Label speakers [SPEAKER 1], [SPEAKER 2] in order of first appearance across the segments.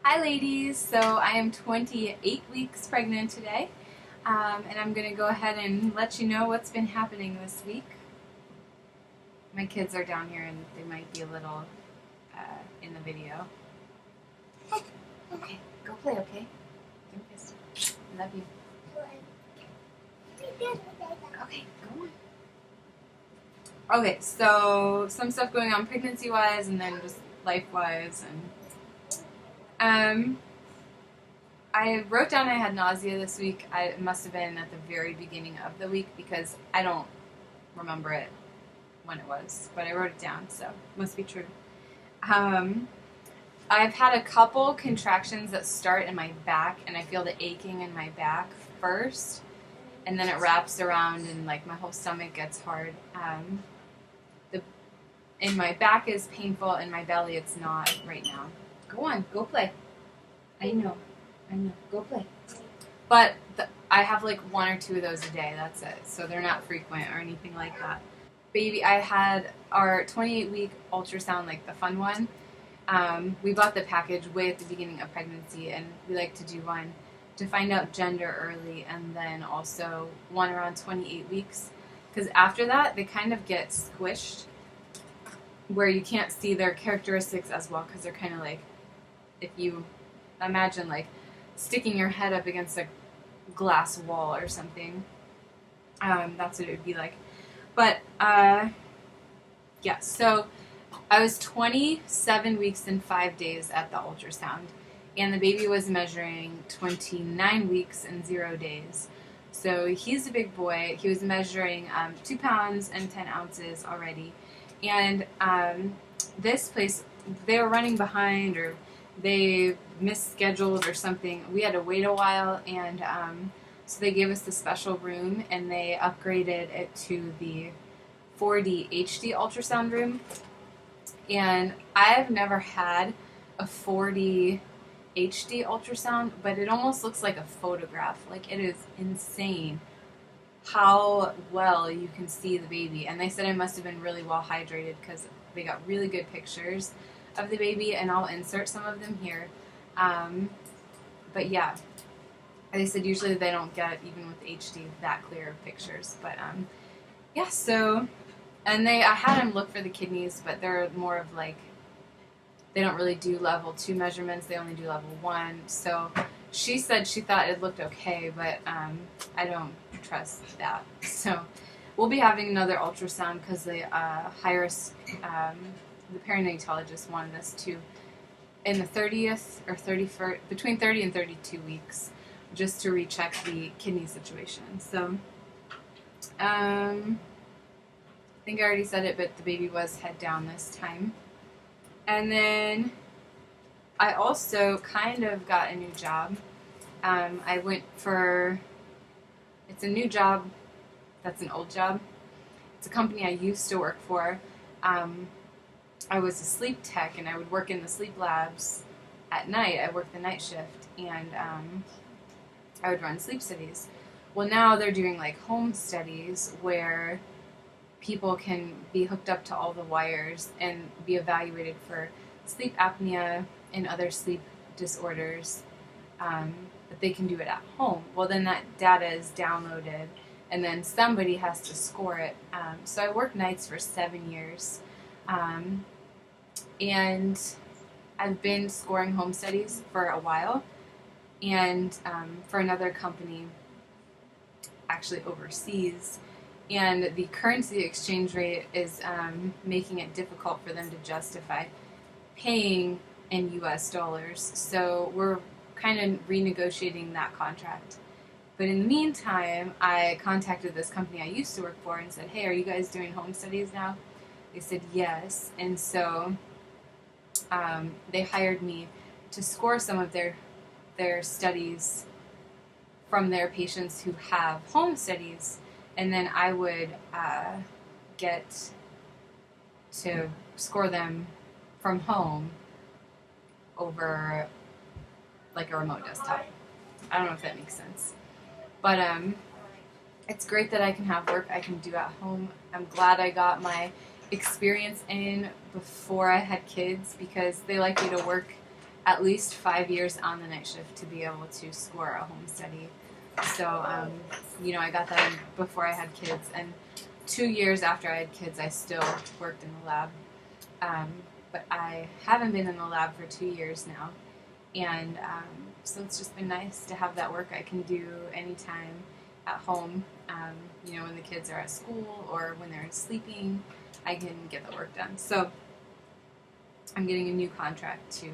[SPEAKER 1] Hi ladies, so I am 28 weeks pregnant today, and I'm going to go ahead and let you know what's been happening this week. My kids are down here and they might be a little in the video. Okay, go play, okay? Give me a kiss. Love you. Okay, go on. Okay, so some stuff going on pregnancy-wise and then just life-wise and I wrote down I had nausea this week. It must have been at the very beginning of the week because I don't remember it when it was, but I wrote it down, so it must be true. I've had a couple contractions that start in my back, and I feel the aching in my back first, and then it wraps around and like my whole stomach gets hard. In my back is painful, in my belly it's not right now. Go on, go play. I know, go play. But I have like one or two of those a day, that's it. So they're not frequent or anything like that. Baby, I had our 28-week ultrasound, like the fun one. We bought the package way at the beginning of pregnancy, and we like to do one to find out gender early, and then also one around 28 weeks. Because after that, they kind of get squished, where you can't see their characteristics as well, because they're kind of like, if you imagine like sticking your head up against a glass wall or something, that's what it would be like. But yeah, so I was 27 weeks and 5 days at the ultrasound, and the baby was measuring 29 weeks and 0 days. So he's a big boy. He was measuring 2 pounds and 10 ounces already. And this place, they were running behind, or they misscheduled or something. We had to wait a while, and so they gave us the special room, and they upgraded it to the 4D HD ultrasound room. And I've never had a 4D HD ultrasound, but it almost looks like a photograph. Like, it is insane how well you can see the baby. And they said I must have been really well hydrated because they got really good pictures of the baby, and I'll insert some of them here. But yeah, they said usually they don't get, even with HD, that clear of pictures. But yeah, so, and I had them look for the kidneys, but they're more of like, they don't really do level 2 measurements, they only do level 1. So she said she thought it looked okay, but I don't trust that. So we'll be having another ultrasound because the the perinatologist wanted us to in the 30th or 31st, between 30 and 32 weeks, just to recheck the kidney situation. So I think I already said it, but the baby was head down this time. And then I also kind of got a new job. I went for, it's a new job, that's an old job. It's a company I used to work for. I was a sleep tech, and I would work in the sleep labs at night. I worked the night shift, and I would run sleep studies. Well, now they're doing like home studies where people can be hooked up to all the wires and be evaluated for sleep apnea and other sleep disorders, but they can do it at home. Well, then that data is downloaded, and then somebody has to score it. So I worked nights for 7 years, and I've been scoring home studies for a while, and for another company actually overseas. And the currency exchange rate is making it difficult for them to justify paying in US dollars. So we're kind of renegotiating that contract. But in the meantime, I contacted this company I used to work for and said, hey, are you guys doing home studies now? They said yes. And so they hired me to score some of their studies from their patients who have home studies. And then I would get to score them from home over like a remote desktop. I don't know if that makes sense. But it's great that I can have work I can do at home. I'm glad I got my experience in before I had kids, because they like me to work at least 5 years on the night shift to be able to score a home study. So, I got that before I had kids, and 2 years after I had kids, I still worked in the lab. But I haven't been in the lab for 2 years now, and so it's just been nice to have that work I can do anytime at home. When the kids are at school or when they're sleeping, I can get the work done. So I'm getting a new contract to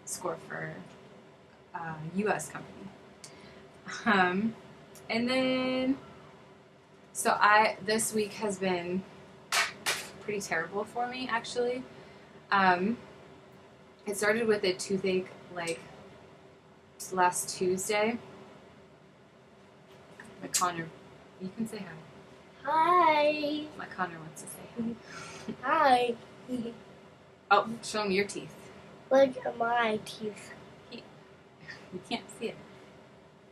[SPEAKER 1] score for a U.S. company. And then, this week has been pretty terrible for me, actually. It started with a toothache, last Tuesday. Connor, you can say hi.
[SPEAKER 2] Hi.
[SPEAKER 1] Connor wants to say
[SPEAKER 2] Hi.
[SPEAKER 1] Oh, show him your teeth.
[SPEAKER 2] Look at my teeth.
[SPEAKER 1] You can't see it.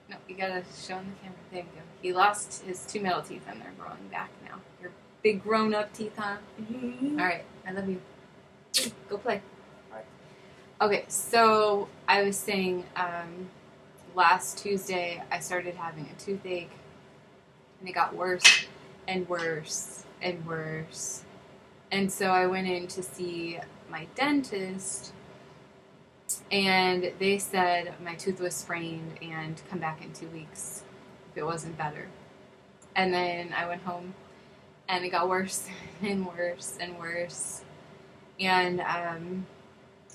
[SPEAKER 1] No, you gotta show him the camera. There you go. He lost his 2 middle teeth and they're growing back now. Your big grown-up teeth, huh?
[SPEAKER 2] Mm-hmm.
[SPEAKER 1] All right, I love you. Go play. Okay, so I was saying last Tuesday I started having a toothache, and it got worse and worse and worse. And so I went in to see my dentist, and they said my tooth was sprained and come back in 2 weeks if it wasn't better. And then I went home, and it got worse and worse and worse. And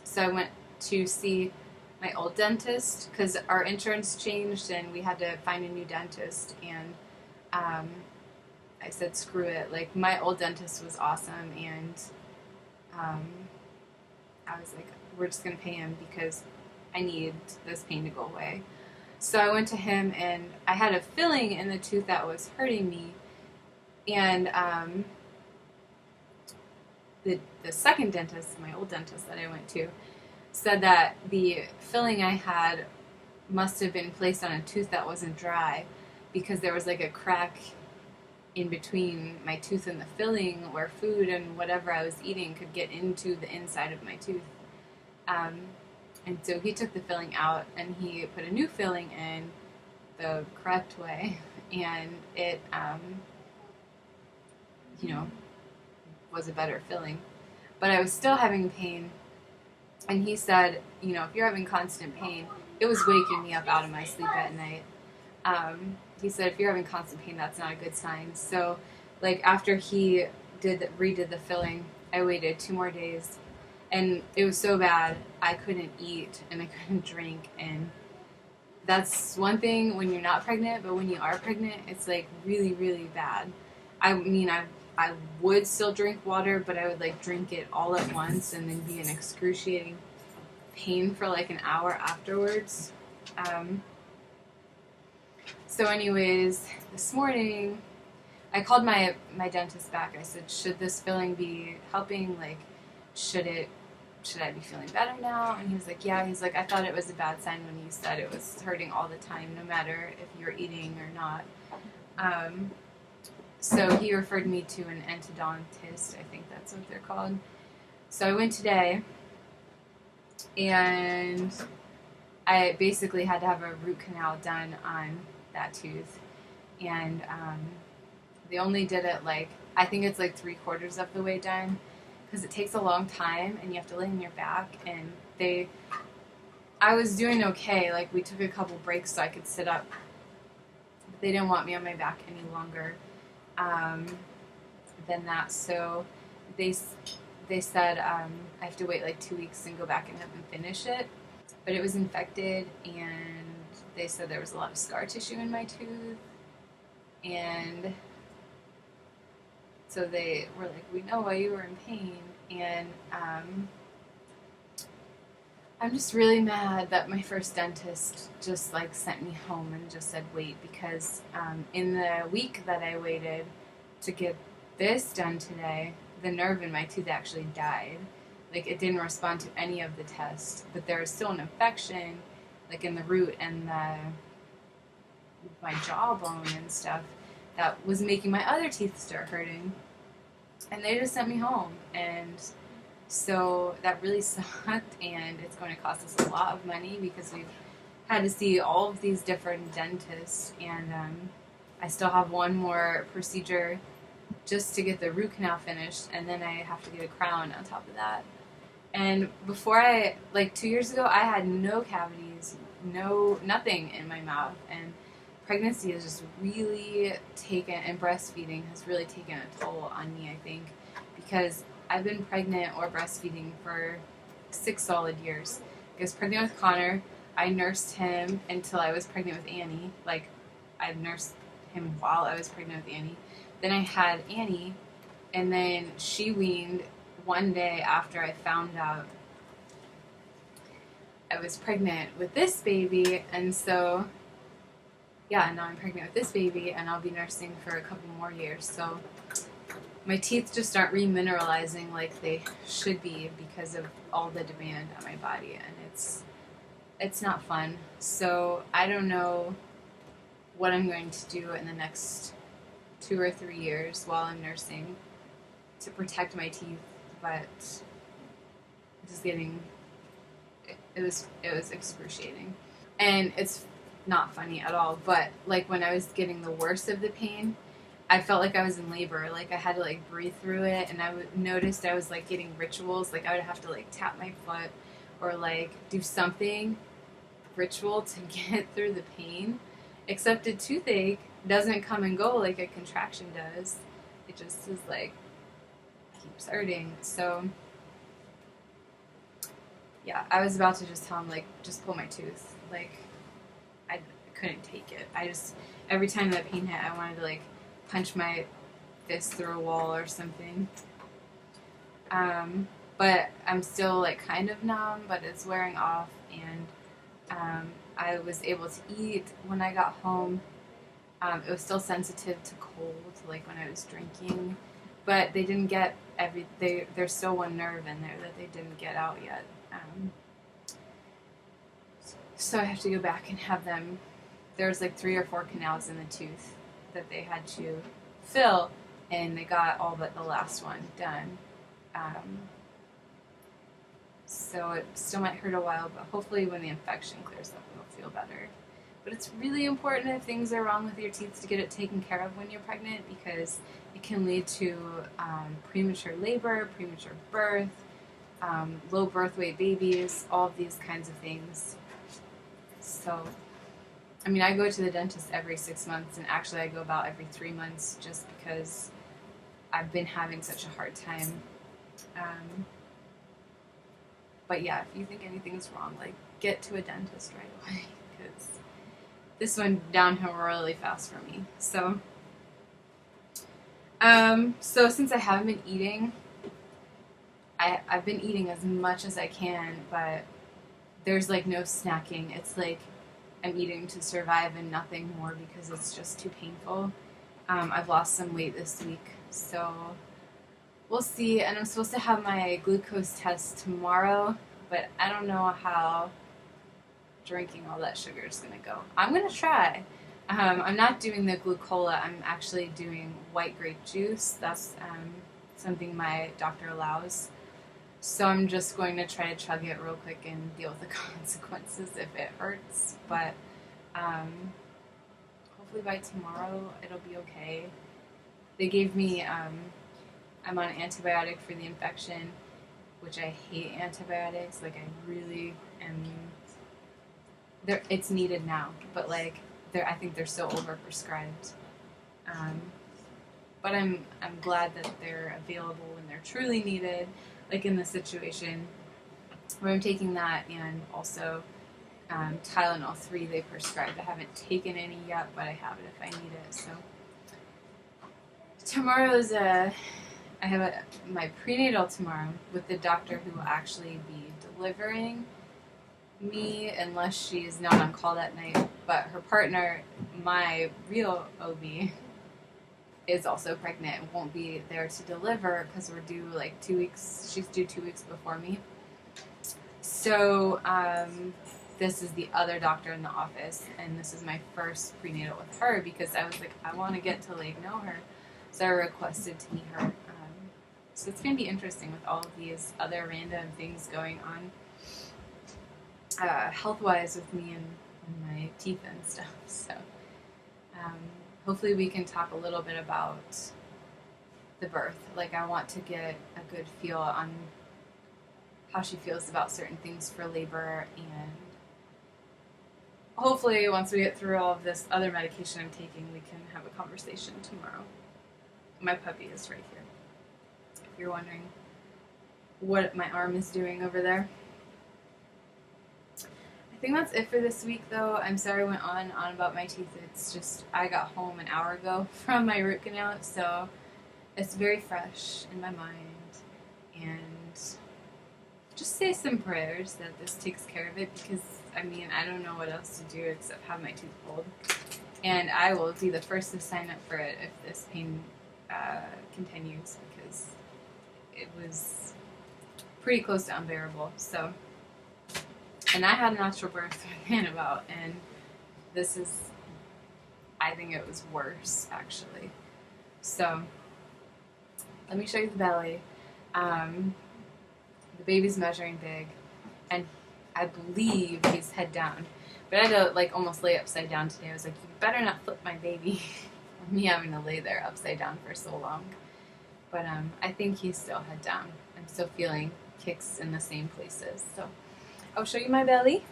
[SPEAKER 1] so I went to see my old dentist because our insurance changed and we had to find a new dentist. And I said, screw it. My old dentist was awesome, and I was like, we're just going to pay him because I need this pain to go away. So I went to him, and I had a filling in the tooth that was hurting me. And the second dentist, my old dentist that I went to, said that the filling I had must have been placed on a tooth that wasn't dry because there was a crack in between my tooth and the filling where food and whatever I was eating could get into the inside of my tooth. And so he took the filling out and he put a new filling in the correct way, and it, was a better filling. But I was still having pain, and he said, if you're having constant pain, it was waking me up out of my sleep at night. He said, if you're having constant pain, that's not a good sign. So, after he redid the filling, I waited 2 more days, and it was so bad, I couldn't eat, and I couldn't drink, and that's one thing when you're not pregnant, but when you are pregnant, it's, really, really bad. I mean, I would still drink water, but I would, drink it all at once and then be in excruciating pain for, an hour afterwards. So anyways, this morning, I called my dentist back. I said, should this filling be helping? Should I be feeling better now? And he was like, yeah. He's like, I thought it was a bad sign when you said it was hurting all the time, no matter if you're eating or not. So he referred me to an endodontist. I think that's what they're called. So I went today, and I basically had to have a root canal done on that tooth. And they only did it I think it's 3/4 of the way done, because it takes a long time and you have to lay on your back. And I was doing okay. We took a couple breaks so I could sit up, but they didn't want me on my back any longer than that. So they said I have to wait 2 weeks and go back and have them finish it. But it was infected, and they said there was a lot of scar tissue in my tooth. And so they were like, we know why you were in pain. And I'm just really mad that my first dentist just sent me home and just said wait, because in the week that I waited to get this done today, the nerve in my tooth actually died. It didn't respond to any of the tests, but there was still an infection in the root and my jawbone and stuff that was making my other teeth start hurting. And they just sent me home, and So that really sucked, and it's going to cost us a lot of money because we've had to see all of these different dentists, and I still have one more procedure just to get the root canal finished, and then I have to get a crown on top of that. And before like 2 years ago, I had no cavities, nothing in my mouth, and pregnancy has just really taken, and breastfeeding has really taken a toll on me, I think, because I've been pregnant or breastfeeding for 6 solid years. I was pregnant with Connor. I nursed him until I was pregnant with Annie. Like, I nursed him while I was pregnant with Annie. Then I had Annie, and then she weaned one day after I found out I was pregnant with this baby, and so yeah, now I'm pregnant with this baby, and I'll be nursing for a couple more years. So my teeth just aren't remineralizing like they should be because of all the demand on my body, and it's not fun. So I don't know what I'm going to do in the next 2 or 3 years while I'm nursing to protect my teeth, but just getting it was excruciating, and it's not funny at all. But like when I was getting the worst of the pain, I felt like I was in labor. Like I had to like breathe through it, and noticed I was like getting rituals. Like I would have to like tap my foot or like do something ritual to get through the pain. Except a toothache doesn't come and go like a contraction does. It just is like keeps hurting. So yeah, I was about to just tell him like just pull my tooth. Like I couldn't take it. I just every time that pain hit, I wanted to like punch my fist through a wall or something. But I'm still like kind of numb, but it's wearing off, and I was able to eat when I got home. It was still sensitive to cold, like when I was drinking, but they didn't get there's still one nerve in there that they didn't get out yet. So I have to go back and have them. There's like 3 or 4 canals in the tooth that they had to fill, and they got all but the last one done. So it still might hurt a while, but hopefully when the infection clears up, it'll feel better. But it's really important if things are wrong with your teeth to get it taken care of when you're pregnant, because it can lead to premature labor, premature birth, low birth weight babies, all of these kinds of things. So, I mean, I go to the dentist every 6 months, and actually I go about every 3 months just because I've been having such a hard time. But yeah, if you think anything's wrong, like, get to a dentist right away, because this went downhill really fast for me. So since I haven't been eating, I've been eating as much as I can, but there's like no snacking. It's like I'm eating to survive and nothing more because it's just too painful. I've lost some weight this week, so we'll see. And I'm supposed to have my glucose test tomorrow, but I don't know how drinking all that sugar is going to go. I'm going to try. I'm not doing the glucola. I'm actually doing white grape juice. That's something my doctor allows. So I'm just going to try to chug it real quick and deal with the consequences if it hurts. But hopefully by tomorrow it'll be okay. They gave me, I'm on antibiotic for the infection, which I hate antibiotics. Like I really am. It's needed now, but like I think they're so overprescribed. But I'm glad that they're available when they're truly needed. Like in the situation where I'm taking that, and also Tylenol 3 they prescribed. I haven't taken any yet, but I have it if I need it. So tomorrow's I have my prenatal tomorrow with the doctor who will actually be delivering me, unless she is not on call that night. But her partner, my real OB, is also pregnant and won't be there to deliver because we're due like 2 weeks. She's due 2 weeks before me. So this is the other doctor in the office, and this is my first prenatal with her because I was like, I want to get to like know her. So I requested to meet her. So it's going to be interesting with all of these other random things going on health-wise with me and my teeth and stuff. So hopefully we can talk a little bit about the birth. Like, I want to get a good feel on how she feels about certain things for labor, and hopefully once we get through all of this other medication I'm taking, we can have a conversation tomorrow. My puppy is right here. If you're wondering what my arm is doing over there. I think that's it for this week, though. I'm sorry I went on about my teeth. It's just I got home an hour ago from my root canal, so it's very fresh in my mind. And just say some prayers that this takes care of it, because, I mean, I don't know what else to do except have my teeth pulled. And I will be the first to sign up for it if this pain continues, because it was pretty close to unbearable. So, and I had a natural birth within about, and this is, I think it was worse, actually. So, let me show you the belly. The baby's measuring big, and I believe he's head down. But I had to, like, almost lay upside down today. I was like, you better not flip my baby. Me having to lay there upside down for so long. But I think he's still head down. I'm still feeling kicks in the same places. So I'll show you my belly.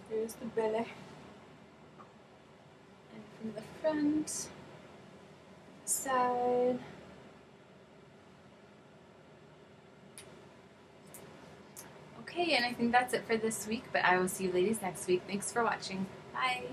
[SPEAKER 1] There's the belly. And from the front, side. Okay, and I think that's it for this week, but I will see you ladies next week. Thanks for watching. Bye!